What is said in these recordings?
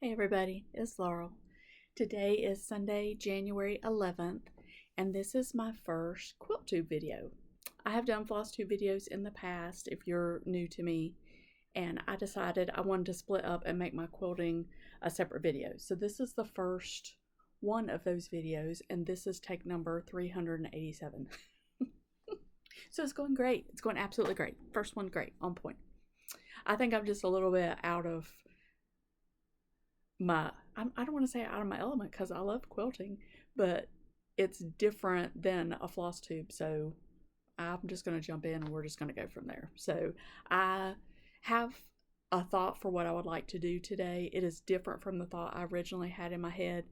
Hey everybody, it's Laurel. Today is Sunday, January 11th, and this is my first Quilt Tube video. I have done floss tube videos in the past if you're new to me, and I decided I wanted to split up and make my quilting a separate video. So this is the first one of those videos, and this is take number 387. So it's going great. It's going absolutely great. First one, great, on point. I think I'm just a little bit out of I don't want to say out of my element because I love quilting, but it's different than a floss tube. So I'm just going to jump in and we're just going to go from there. So I have a thought for what I would like to do today. It is different from the thought I originally had in my head,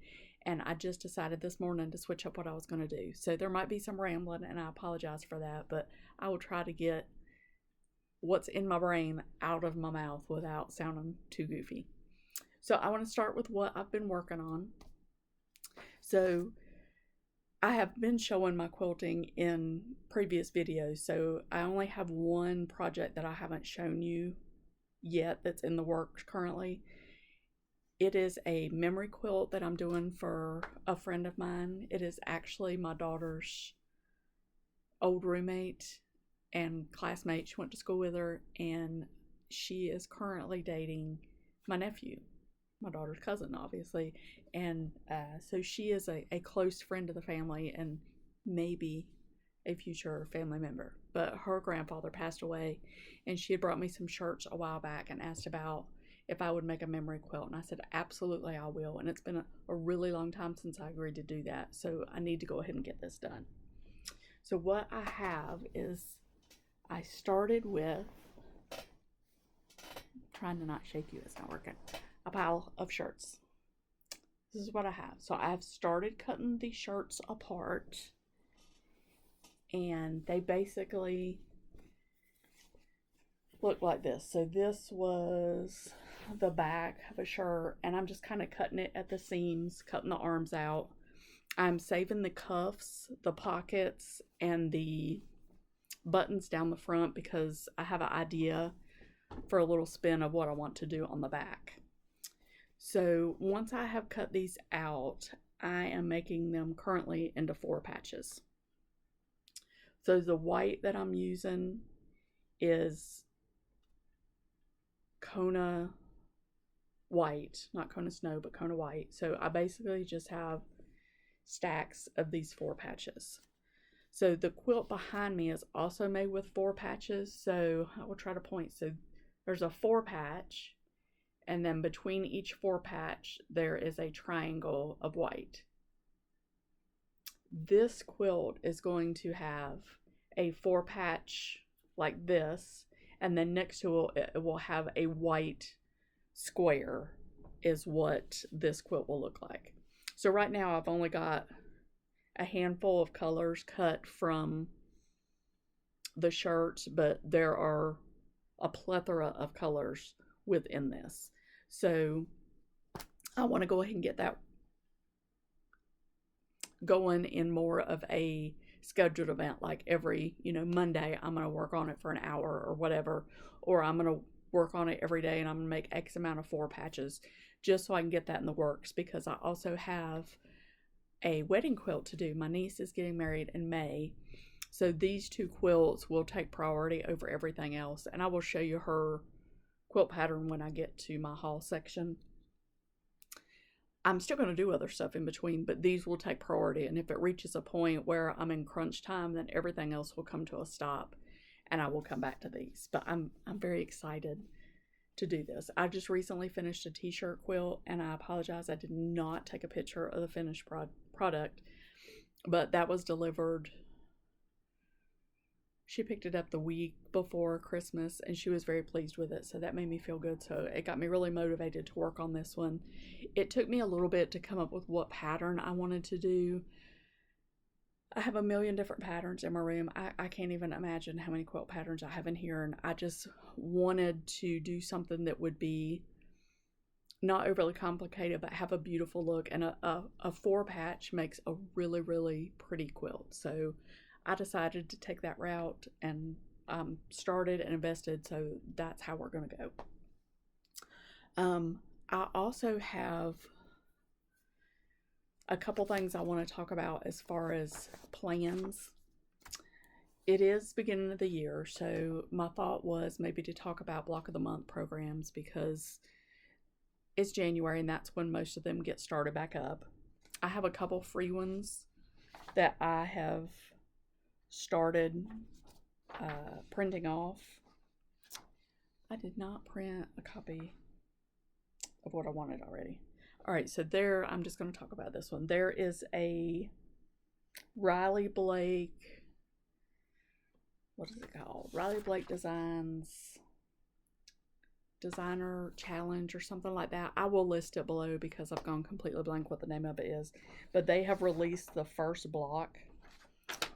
and I just decided this morning to switch up what I was going to do. So there might be some rambling, and I apologize for that, but I will try to get what's in my brain out of my mouth without sounding too goofy. So I want to start with what I've been working on. So I have been showing my quilting in previous videos, so I only have one project that I haven't shown you yet that's in the works currently. It is a memory quilt that I'm doing for a friend of mine. It is actually my daughter's old roommate and classmate. She went to school with her, and she is currently dating my nephew, my daughter's cousin, obviously, and so she is a close friend of the family and maybe a future family member. But her grandfather passed away, and she had brought me some shirts a while back and asked about if I would make a memory quilt, and I said absolutely I will. And it's been a really long time since I agreed to do that, so I need to go ahead and get this done. So what I have is, I started with, trying to not shake you, it's not working, a pile of shirts. This is what I have. So I've started cutting these shirts apart, and they basically look like this. So this was the back of a shirt, and I'm just kind of cutting it at the seams, cutting the arms out. I'm saving the cuffs, the pockets, and the buttons down the front because I have an idea for a little spin of what I want to do on the back. So once I have cut these out, I am making them currently into 4 patches. So the white that I'm using is Kona white, not Kona snow, but Kona white. So I basically just have stacks of these 4 patches. So the quilt behind me is also made with 4 patches. So I will try to point. So there's a 4 patch, and then between each 4 patch there is a triangle of white. This quilt is going to have a 4 patch like this, and then next to it, it will have a white square, is what this quilt will look like. So right now I've only got a handful of colors cut from the shirts, but there are a plethora of colors within this. So I want to go ahead and get that going in more of a scheduled event, like every Monday I'm going to work on it for an hour or whatever, or I'm going to work on it every day and I'm going to make X amount of 4 patches, just so I can get that in the works, because I also have a wedding quilt to do. My niece is getting married in May, so these 2 quilts will take priority over everything else, and I will show you her quilt pattern when I get to my haul section. I'm still going to do other stuff in between, but these will take priority, and if it reaches a point where I'm in crunch time, then everything else will come to a stop and I will come back to these. But I'm very excited to do this. I just recently finished a t-shirt quilt, and I apologize I did not take a picture of the finished product, but that was delivered. She picked it up the week before Christmas, and she was very pleased with it, so that made me feel good. So it got me really motivated to work on this one. It took me a little bit to come up with what pattern I wanted to do. I have a million different patterns in my room. I can't even imagine how many quilt patterns I have in here, and I just wanted to do something that would be not overly complicated, but have a beautiful look, and a 4 patch makes a really, really pretty quilt. So I decided to take that route and started and invested, so that's how we're going to go. I also have a couple things I want to talk about as far as plans. It is beginning of the year, so my thought was maybe to talk about block of the month programs because it's January and that's when most of them get started back up. I have a couple free ones that I have started printing off. I did not print a copy of what I wanted already. All right, so there, I'm just going to talk about this one. There is a Riley Blake, what is it called? Riley Blake Designer Challenge or something like that. I will list it below because I've gone completely blank what the name of it is. But they have released the first block.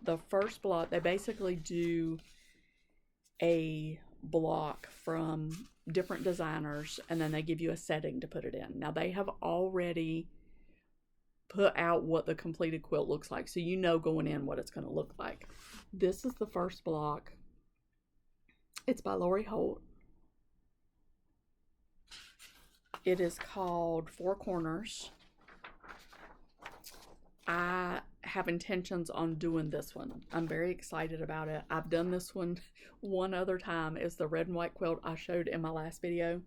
The first block, they basically do a block from different designers and then they give you a setting to put it in. Now they have already put out what the completed quilt looks like, so you know going in what it's going to look like. This is the first block. It's by Lori Holt. It is called Four Corners. I have intentions on doing this one. I'm very excited about it. I've done this one other time. It's the red and white quilt I showed in my last video.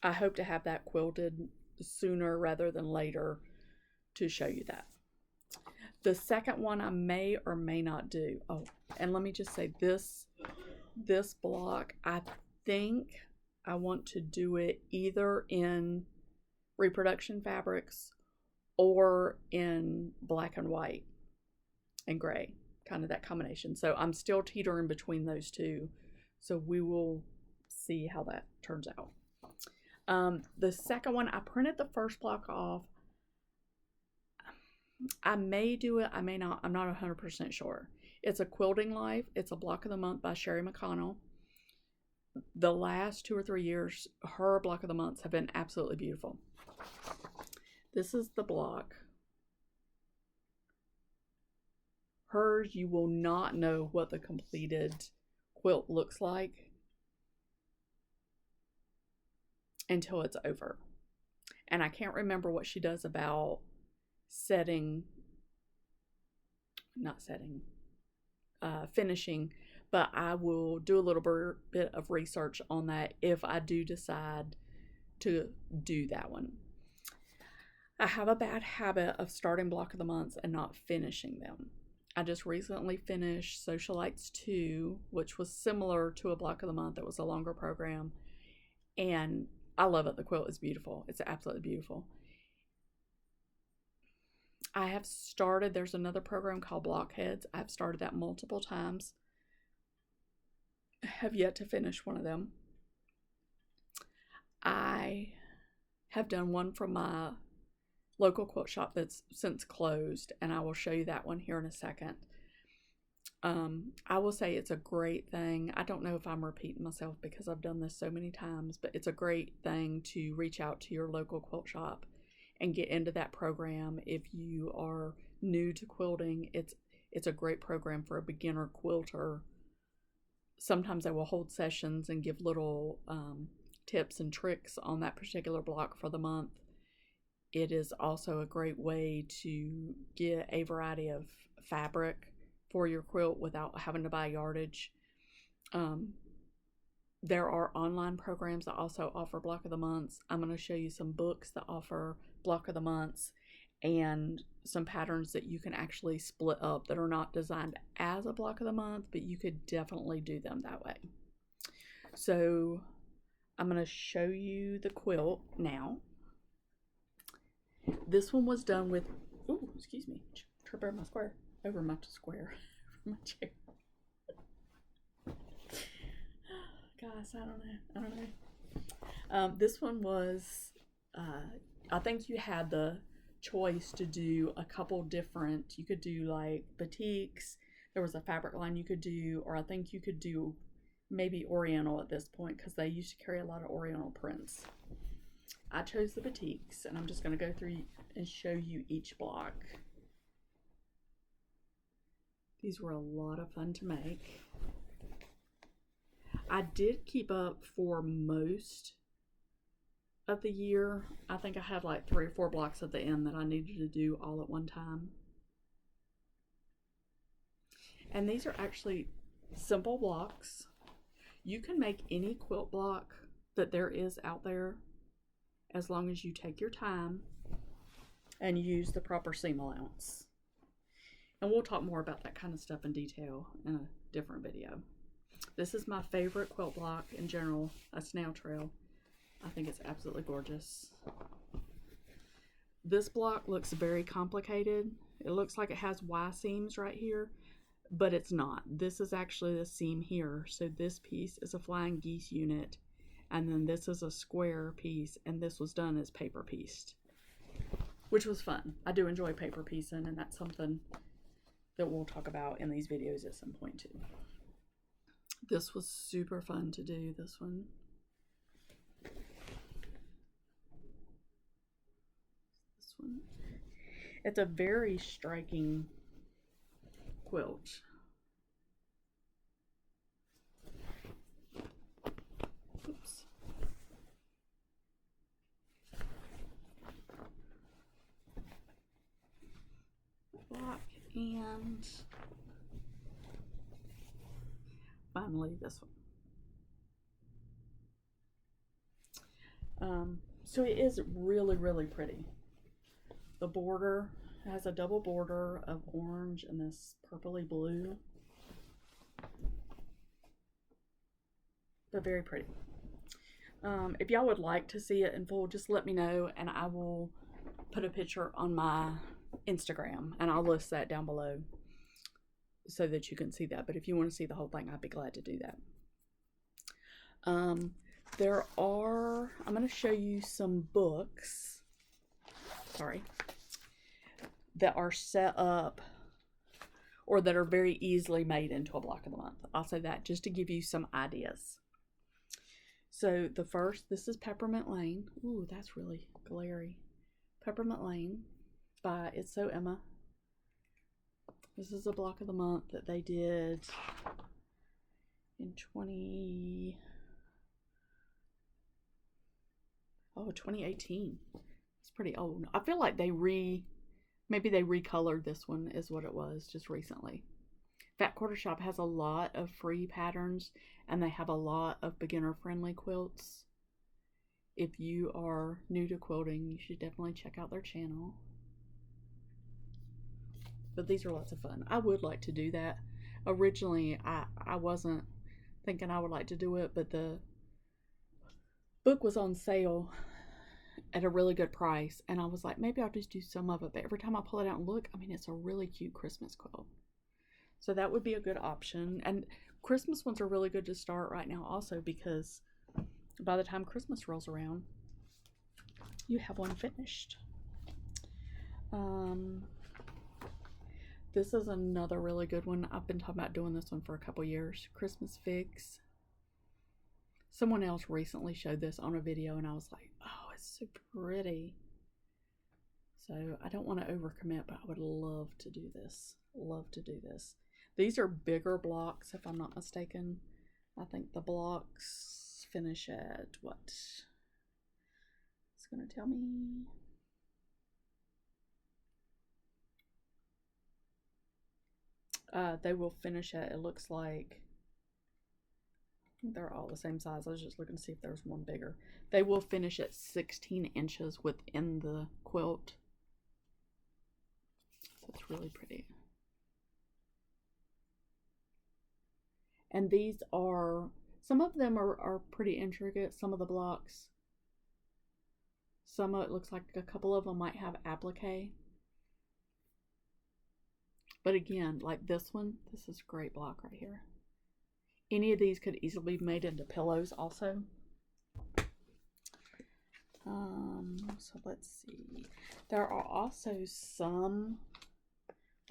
I hope to have that quilted sooner rather than later to show you that. The second one I may or may not do. Oh, and let me just say this block, I think I want to do it either in reproduction fabrics or in black and white and gray, kind of that combination. So I'm still teetering between those two. So we will see how that turns out. The second one, I printed the first block off. I may do it, I may not. I'm not 100% sure. It's a Quilting Life. It's a block of the month by Sherry McConnell. The last 2 or 3 years, her block of the months have been absolutely beautiful. This is the block. Hers, you will not know what the completed quilt looks like until it's over. And I can't remember what she does about finishing, but I will do a little bit of research on that if I do decide to do that one. I have a bad habit of starting block of the months and not finishing them. I just recently finished Socialites 2, which was similar to a block of the month. It was a longer program, and I love it. The quilt is beautiful. It's absolutely beautiful. I have started, there's another program called Blockheads. I've started that multiple times. I have yet to finish one of them. I have done one from my local quilt shop that's since closed, and I will show you that one here in a second. I will say it's a great thing. I don't know if I'm repeating myself because I've done this so many times, but it's a great thing to reach out to your local quilt shop and get into that program. If you are new to quilting, it's a great program for a beginner quilter. Sometimes they will hold sessions and give little tips and tricks on that particular block for the month. It is also a great way to get a variety of fabric for your quilt without having to buy yardage. There are online programs that also offer block of the months. I'm going to show you some books that offer block of the months and some patterns that you can actually split up that are not designed as a block of the month, but you could definitely do them that way. So I'm going to show you the quilt now. This one was done with, ooh, excuse me, trip over my square, over my chair. Guys, I don't know. This one was, I think you had the choice to do a couple different, you could do like batiks, there was a fabric line you could do, or I think you could do maybe Oriental at this point because they used to carry a lot of Oriental prints. I chose the batiks, and I'm just going to go through and show you each block. These were a lot of fun to make. I did keep up for most of the year. I think I had like 3 or 4 blocks at the end that I needed to do all at one time. And these are actually simple blocks. You can make any quilt block that there is out there as long as you take your time and use the proper seam allowance. And we'll talk more about that kind of stuff in detail in a different video. This is my favorite quilt block in general, a snail trail. I think it's absolutely gorgeous. This block looks very complicated. It looks like it has Y seams right here, but it's not. This is actually the seam here. So this piece is a flying geese unit, and then this is a square piece, and this was done as paper pieced, which was fun. I do enjoy paper piecing, and that's something that we'll talk about in these videos at some point too. This was super fun to do, this one. This one. It's a very striking quilt. Oops. Block and finally this one. So it is really, really pretty. The border has a double border of orange and this purpley blue. But very pretty. If y'all would like to see it in full, just let me know and I will put a picture on my Instagram and I'll list that down below so that you can see that. But if you want to see the whole thing, I'd be glad to do that. I'm going to show you some books, that are set up or that are very easily made into a block of the month. I'll say that just to give you some ideas. So the first, this is Peppermint Lane. Ooh, that's really glary. Peppermint Lane by It's So Emma. This is a block of the month that they did in 2018. It's pretty old. I feel like maybe they recolored this one is what it was just recently. Fat Quarter Shop has a lot of free patterns and they have a lot of beginner friendly quilts. If you are new to quilting, you should definitely check out their channel. But these are lots of fun. I would like to do that. Originally, I wasn't thinking I would like to do it, but the book was on sale at a really good price, and I was like, maybe I'll just do some of it. But every time I pull it out and look, I mean, it's a really cute Christmas quilt. So that would be a good option. And Christmas ones are really good to start right now also, because by the time Christmas rolls around, you have one finished. This is another really good one. I've been talking about doing this one for a couple years. Christmas Figs. Someone else recently showed this on a video and I was like, oh, it's so pretty. So I don't want to overcommit, but I would love to do this. Love to do this. These are bigger blocks, if I'm not mistaken. I think the blocks finish at what? It's going to tell me. They will finish at, it looks like, they're all the same size. I was just looking to see if there was one bigger. They will finish at 16 inches within the quilt. So it's really pretty. And these are, some of them are pretty intricate, some of the blocks. Some of it looks like a couple of them might have applique. But again, like this one, this is a great block right here. Any of these could easily be made into pillows also. So let's see. There are also some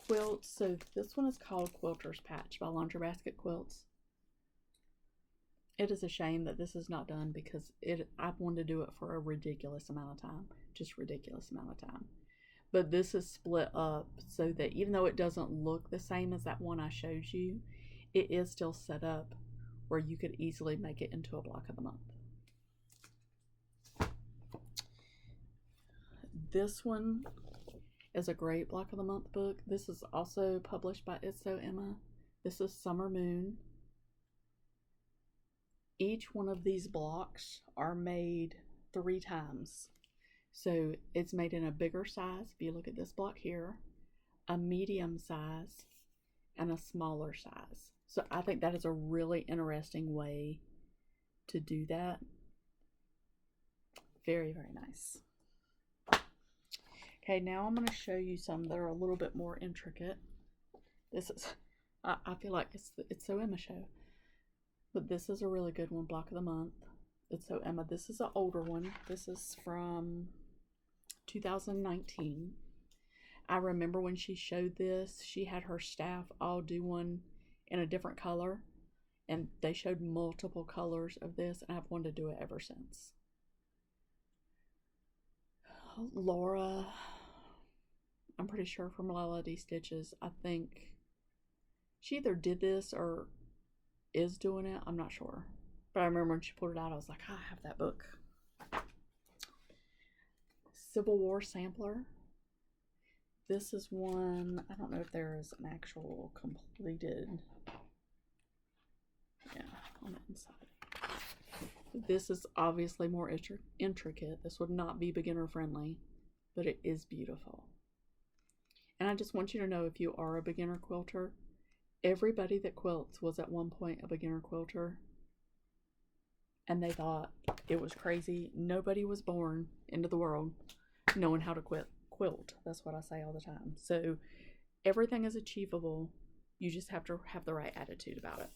quilts. So this one is called Quilter's Patch by Laundry Basket Quilts. It is a shame that this is not done because I've wanted to do it for a ridiculous amount of time. Just ridiculous amount of time. But this is split up so that even though it doesn't look the same as that one I showed you, it is still set up where you could easily make it into a block of the month. this one is a great Block of the Month book. This is also published by It's So Emma. This is Summer Moon. Each one of these blocks are made 3 times. So it's made in a bigger size, if you look at this block here, a medium size, and a smaller size. So I think that is a really interesting way to do that. Very, very nice. Okay, now I'm going to show you some that are a little bit more intricate. This is, I feel like it's So Emma show. But this is a really good one, Block of the Month. It's So Emma. This is an older one. This is from 2019. I remember when she showed this, she had her staff all do one in a different color. And they showed multiple colors of this, and I've wanted to do it ever since. Laura, I'm pretty sure from Melody Stitches, I think she either did this or is doing it. I'm not sure. But I remember when she pulled it out, I was like, I have that book. Civil War Sampler. This is one, I don't know if there is an actual completed, yeah, on the inside. This is obviously more intricate. This would not be beginner friendly, but it is beautiful. And I just want you to know, if you are a beginner quilter, everybody that quilts was at one point a beginner quilter, and they thought it was crazy. Nobody was born into the world knowing how to quilt. That's what I say all the time. So everything is achievable. You just have to have the right attitude about it.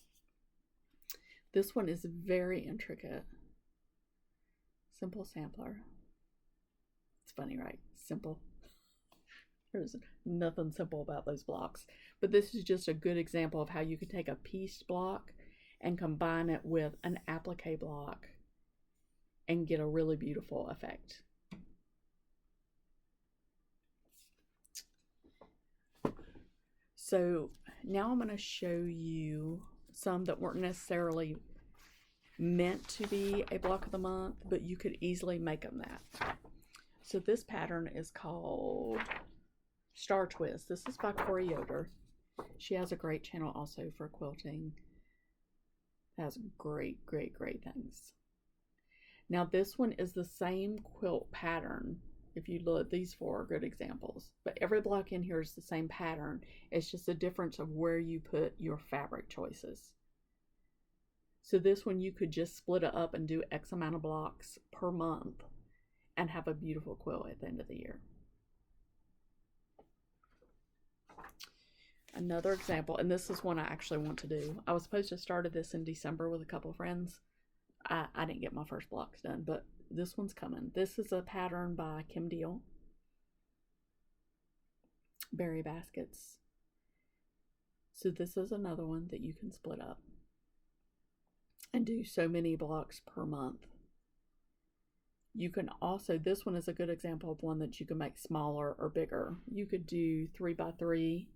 This one is very intricate. Simple Sampler. It's funny, right? Simple. There's nothing simple about those blocks. But this is just a good example of how you could take a piece block and combine it with an applique block and get a really beautiful effect. So now I'm going to show you some that weren't necessarily meant to be a Block of the Month, but you could easily make them that. So this pattern is called Star Twist. This is by Corey Yoder. She has a great channel also for quilting. It has great things. Now this one is the same quilt pattern. If you look, these 4 are good examples. But every block in here is the same pattern. It's just a difference of where you put your fabric choices. So this one you could just split it up and do X amount of blocks per month and have a beautiful quilt at the end of the year. Another example, and this is one I actually want to do. I was supposed to start this in December with a couple of friends. I didn't get my first blocks done, but this one's coming. This is a pattern by Kim Deal. Berry baskets. So this is another one that you can split up and do so many blocks per month. You can also, this one is a good example of one that you can make smaller or bigger. You could do 3 by 3,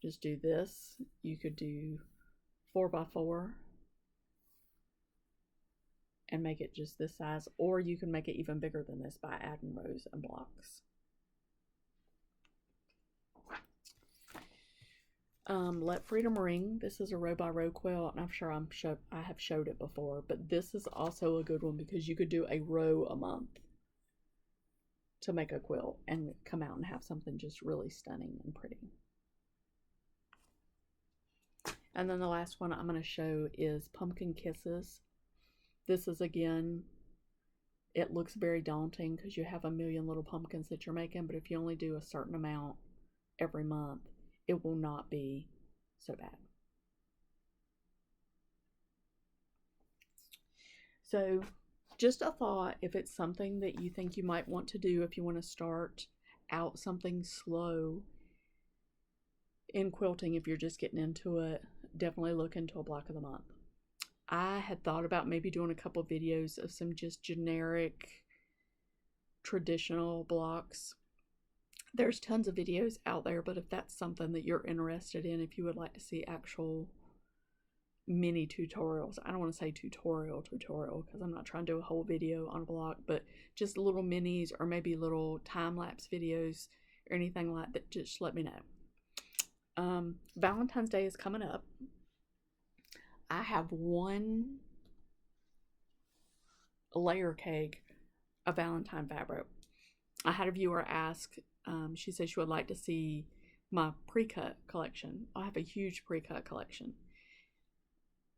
just do this. You could do 4 by 4 and make it just this size, or you can make it even bigger than this by adding rows and blocks. Let Freedom Ring. This is a row by row quilt, and I'm sure I have showed it before, but this is also a good one because you could do a row a month to make a quilt and come out and have something just really stunning and pretty. And then the last one I'm going to show is Pumpkin Kisses. This is, again, it looks very daunting because you have a million little pumpkins that you're making, but if you only do a certain amount every month, it will not be so bad. So just a thought, if it's something that you think you might want to do, if you want to start out something slow in quilting, if you're just getting into it, definitely look into a Block of the Month. I had thought about maybe doing a couple videos of some just generic traditional blocks. There's tons of videos out there, but if that's something that you're interested in, if you would like to see actual mini tutorials. I don't want to say tutorial because I'm not trying to do a whole video on a blog, but just little minis or maybe little time-lapse videos or anything like that, just let me know. Valentine's Day is coming up. I have one layer cake of Valentine fabric. I had a viewer ask, she said she would like to see my pre-cut collection. I have a huge pre-cut collection.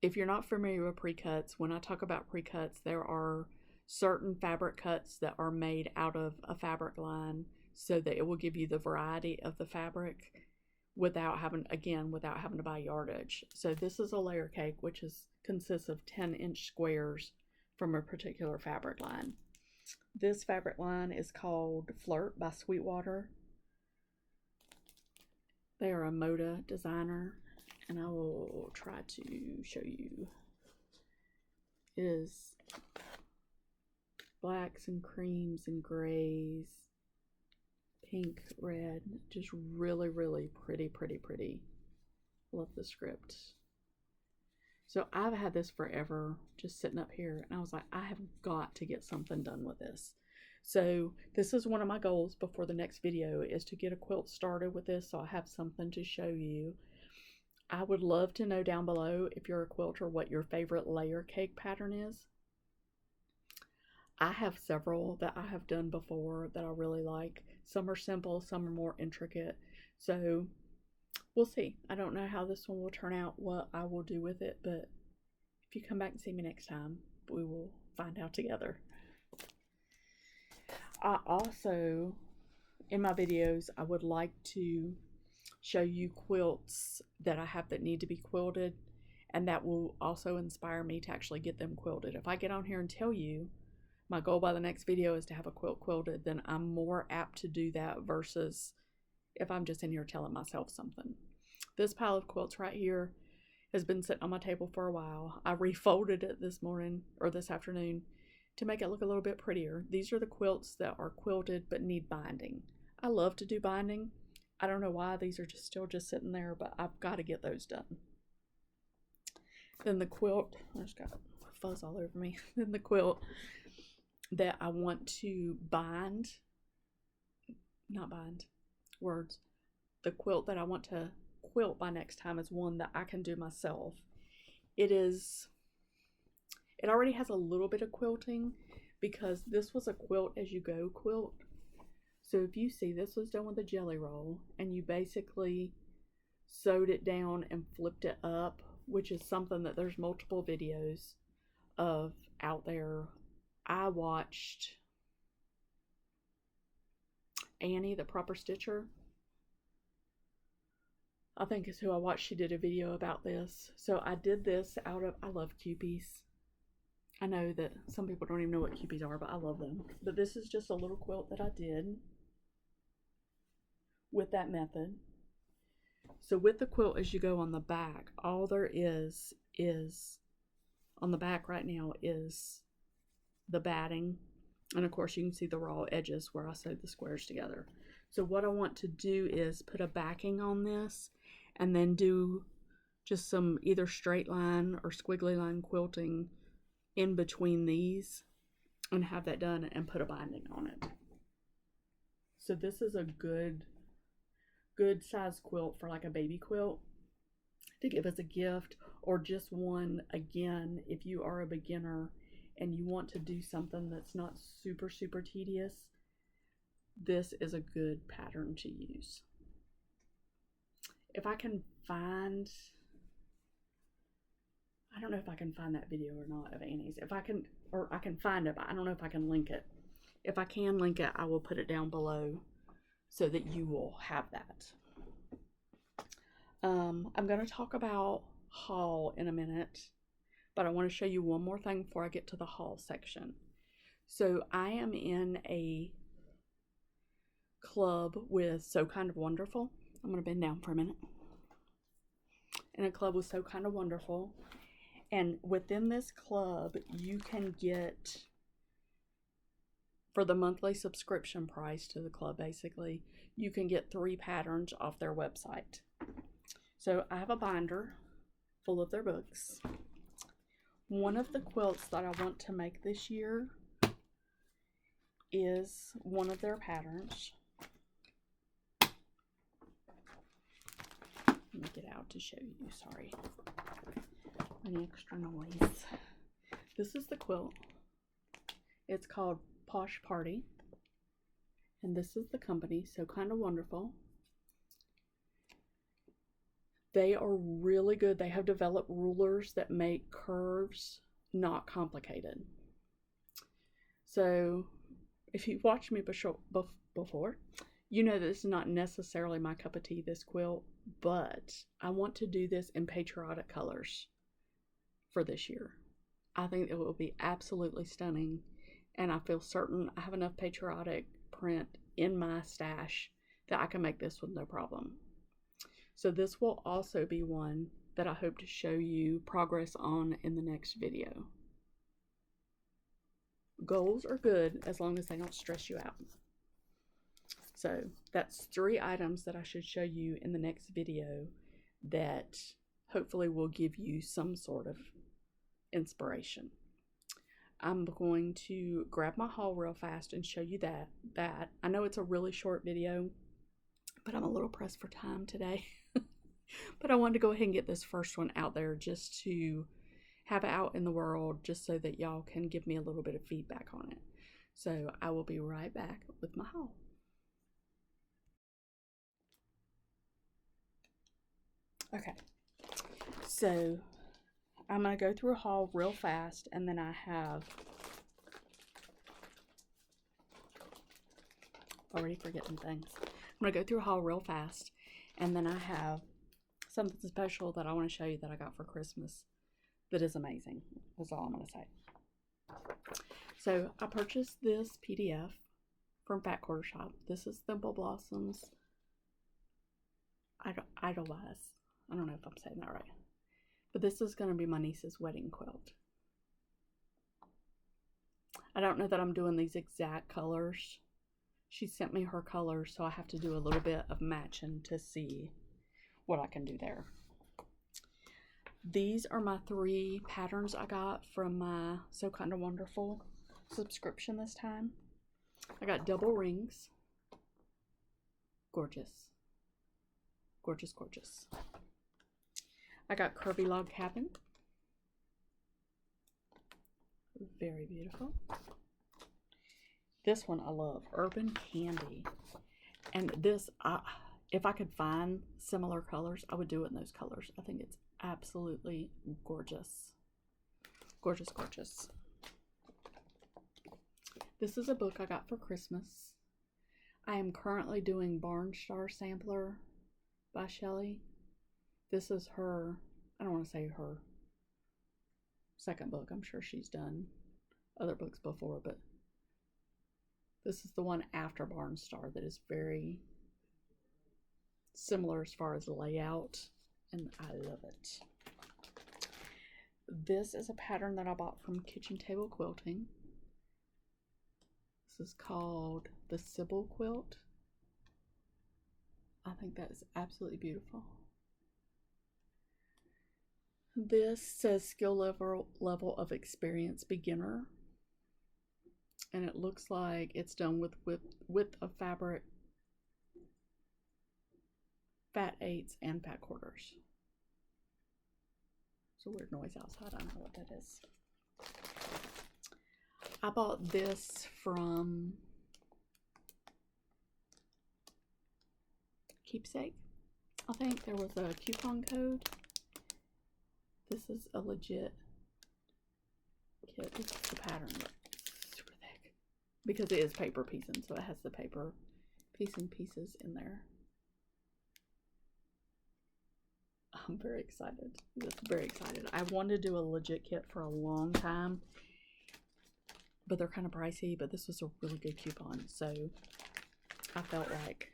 If you're not familiar with pre-cuts, when I talk about pre-cuts, there are certain fabric cuts that are made out of a fabric line so that it will give you the variety of the fabric without having to buy yardage. So this is a layer cake, which consists of 10-inch squares from a particular fabric line. This fabric line is called Flirt by Sweetwater. They are a Moda designer, and I will try to show you. It is blacks and creams and grays, pink, red, just really, really pretty. Love the script. So I've had this forever, just sitting up here, and I was like, I have got to get something done with this. So this is one of my goals before the next video, is to get a quilt started with this so I have something to show you. I would love to know down below, if you're a quilter, what your favorite layer cake pattern is. I have several that I have done before that I really like. Some are simple, some are more intricate. So we'll see. I don't know how this one will turn out, what I will do with it, but if you come back and see me next time, we will find out together. I also, in my videos, I would like to show you quilts that I have that need to be quilted, and that will also inspire me to actually get them quilted. If I get on here and tell you my goal by the next video is to have a quilt quilted, then I'm more apt to do that versus if I'm just in here telling myself something. This pile of quilts right here has been sitting on my table for a while. I refolded it this morning or this afternoon to make it look a little bit prettier. These are the quilts that are quilted but need binding. I love to do binding. I don't know why these are still just sitting there, but I've got to get those done. Then the quilt, I just got fuzz all over me. Then the quilt that I want to bind, the quilt that I want to quilt by next time is one that I can do myself. It already has a little bit of quilting because this was a quilt as you go quilt. So if you see, this was done with a jelly roll, and you basically sewed it down and flipped it up, which is something that there's multiple videos of out there. I watched Annie, the Proper Stitcher, I think is who I watched. She did a video about this. So I did this I love Kewpies. I know that some people don't even know what Kewpies are, but I love them. But this is just a little quilt that I did with that method. So with the quilt, as you go on the back, all there is on the back right now is the batting, and of course you can see the raw edges where I sewed the squares together. So what I want to do is put a backing on this and then do just some either straight line or squiggly line quilting in between these and have that done and put a binding on it. So this is a good size quilt for like a baby quilt to give as a gift, or just one, again, if you are a beginner and you want to do something that's not super tedious, this is a good pattern to use. If I can find, I don't know if I can find that video or not of Annie's. If I can, or I can find it, but I don't know if I can link it. If I can link it, I will put it down below so that you will have that. I'm going to talk about haul in a minute, but I want to show you one more thing before I get to the haul section. So I am in a club with So Kind of Wonderful. I'm going to bend down for a minute. In a club with So Kind of Wonderful. And within this club, you can get, for the monthly subscription price to the club, basically, you can get 3 patterns off their website. So I have a binder full of their books. One of the quilts that I want to make this year is one of their patterns. Let me get out to show you, sorry. Any extra noise. This is the quilt. It's called Posh Party. And this is the company, So Kind of Wonderful. They are really good. They have developed rulers that make curves not complicated. So if you've watched me before, you know this is not necessarily my cup of tea, this quilt, but I want to do this in patriotic colors for this year. I think it will be absolutely stunning, and I feel certain I have enough patriotic print in my stash that I can make this with no problem. So this will also be one that I hope to show you progress on in the next video. Goals are good as long as they don't stress you out. So that's 3 items that I should show you in the next video that hopefully will give you some sort of inspiration. I'm going to grab my haul real fast and show you that. I know it's a really short video, but I'm a little pressed for time today. But I wanted to go ahead and get this first one out there just to have it out in the world, just so that y'all can give me a little bit of feedback on it. So I will be right back with my haul. Okay, so I'm going to go through a haul real fast, and then I have already forgetting things. I'm going to go through a haul real fast, and then I have something special that I want to show you that I got for Christmas that is amazing. That's all I'm going to say. So I purchased this PDF from Fat Quarter Shop. This is Thimble Blossoms Idolize. I don't know if I'm saying that right. But this is going to be my niece's wedding quilt. I don't know that I'm doing these exact colors. She sent me her colors, so I have to do a little bit of matching to see what I can do there. These are my 3 patterns I got from my So Kind of Wonderful subscription this time. I got double rings. Gorgeous. Gorgeous, gorgeous. I got Curvy Log Cabin. Very beautiful. This one I love, Urban Candy. And this, if I could find similar colors, I would do it in those colors. I think it's absolutely gorgeous. Gorgeous, gorgeous. This is a book I got for Christmas. I am currently doing Barnstar Sampler by Shelley. This is her, I don't want to say her second book. I'm sure she's done other books before, but this is the one after Barnstar that is very similar as far as layout, and I love it. This is a pattern that I bought from Kitchen Table Quilting. This is called the Sybil Quilt. I think that is absolutely beautiful. This says skill level of experience beginner, and it looks like it's done with width of fabric, fat 8s, and fat quarters. It's a weird noise outside. I don't know what that is. I bought this from Keepsake. I think there was a coupon code. This is a legit kit. This is the pattern. It's super thick because it is paper piecing, so it has the paper piecing pieces in there. I'm very excited. Just very excited. I wanted to do a legit kit for a long time, but they're kind of pricey, but this was a really good coupon, so I felt like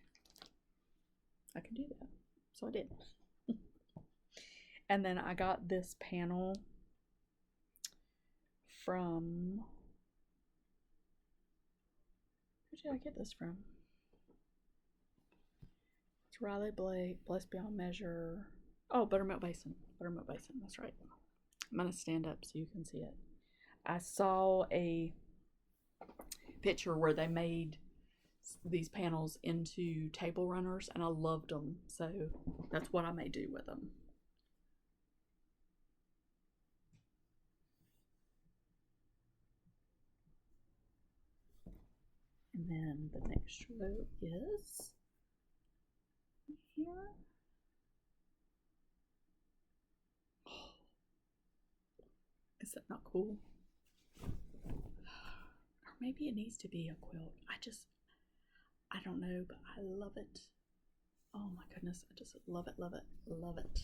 I could do that. So I did. And then I got this panel from, who did I get this from? It's Riley Blake, Blessed Beyond Measure. Oh, Buttermilk Basin. buttermilk basin, that's right. I'm going to stand up so you can see it. I saw a picture where they made these panels into table runners, and I loved them, so that's what I may do with them. And then the next row is here. Is that not cool? Or maybe it needs to be a quilt. I don't know, but I love it. Oh my goodness, I just love it, love it, love it.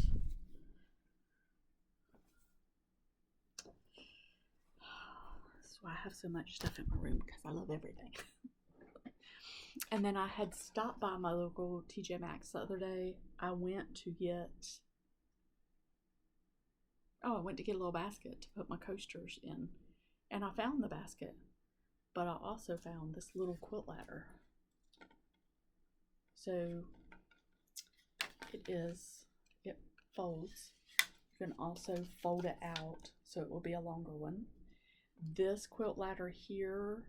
So I have so much stuff in my room because I love everything. And then I had stopped by my local TJ Maxx the other day. I went to get a little basket to put my coasters in. And I found the basket, but I also found this little quilt ladder. So it folds. You can also fold it out so it will be a longer one. This quilt ladder here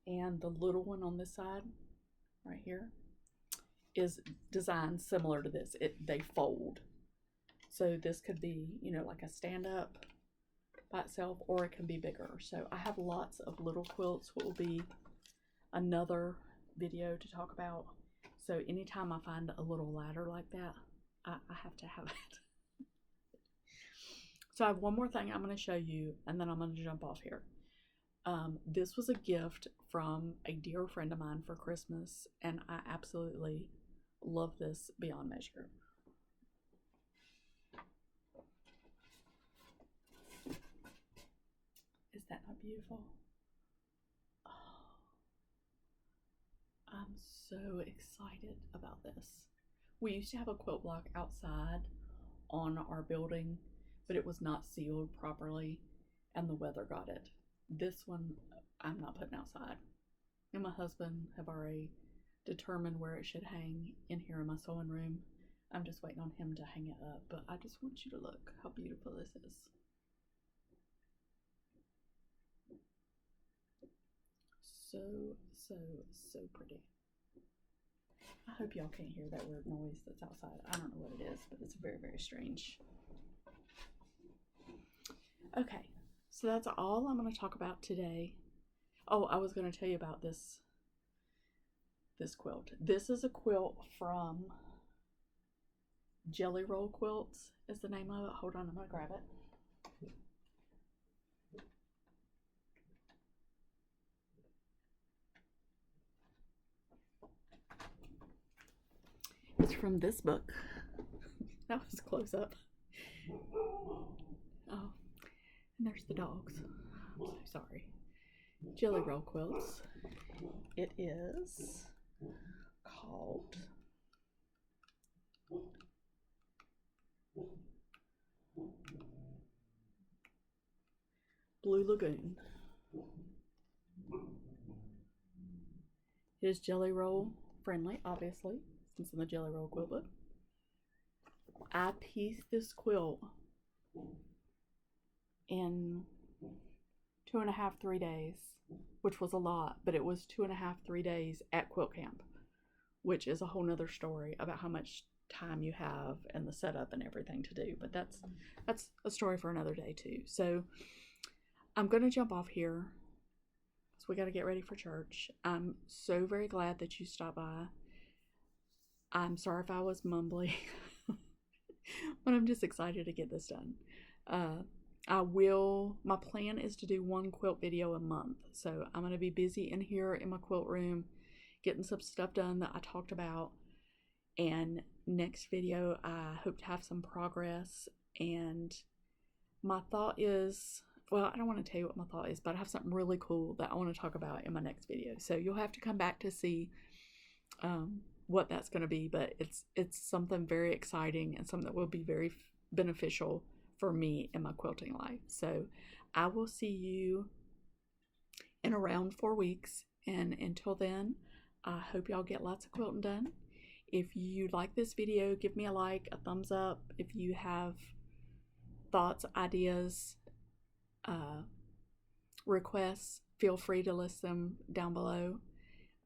and the little one on this side right here is designed similar to this. They fold. So this could be, like a stand-up by itself, or it can be bigger. So I have lots of little quilts, what will be another video to talk about. So anytime I find a little ladder like that, I have to have it. So I have one more thing I'm going to show you, and then I'm going to jump off here. This was a gift from a dear friend of mine for Christmas, and I absolutely love this beyond measure. Is that not beautiful? Oh, I'm so excited about this. We used to have a quilt block outside on our building, but it was not sealed properly, and the weather got it. This one I'm not putting outside. And my husband have already determined where it should hang in here in my sewing room. I'm just waiting on him to hang it up, but I just want you to look how beautiful this is. So pretty. I hope y'all can't hear that weird noise that's outside. I don't know what it is, but it's very, very strange. Okay, so that's all I'm going to talk about today. Oh, I was going to tell you about this quilt. This is a quilt from Jelly Roll Quilts is the name of it. Hold on, I'm going to grab it. It's from this book. That was close up. Oh, and there's the dogs. I'm so sorry. Jelly Roll Quilts. It is called Blue Lagoon. It is Jelly Roll friendly, obviously, since I'm the Jelly Roll Quilt book. I pieced this quilt in 2.5, 3 days, which was a lot, but it was 2.5, 3 days at quilt camp, which is a whole nother story about how much time you have and the setup and everything to do, but that's a story for another day too. So I'm going to jump off here, so we got to get ready for church. I'm so very glad that you stopped by. I'm sorry if I was mumbly, but I'm just excited to get this done. My plan is to do one quilt video a month. So I'm going to be busy in here in my quilt room, getting some stuff done that I talked about. And next video, I hope to have some progress. And my thought is, well, I don't want to tell you what my thought is, but I have something really cool that I want to talk about in my next video. So you'll have to come back to see what that's going to be, but it's something very exciting and something that will be very beneficial for me in my quilting life. So I will see you in around 4 weeks, and until then, I hope y'all get lots of quilting done. If you like this video, give me a like, a thumbs up. If you have thoughts, ideas, requests, feel free to list them down below.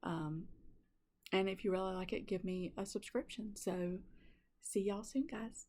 And if you really like it, give me a subscription. So see y'all soon, guys.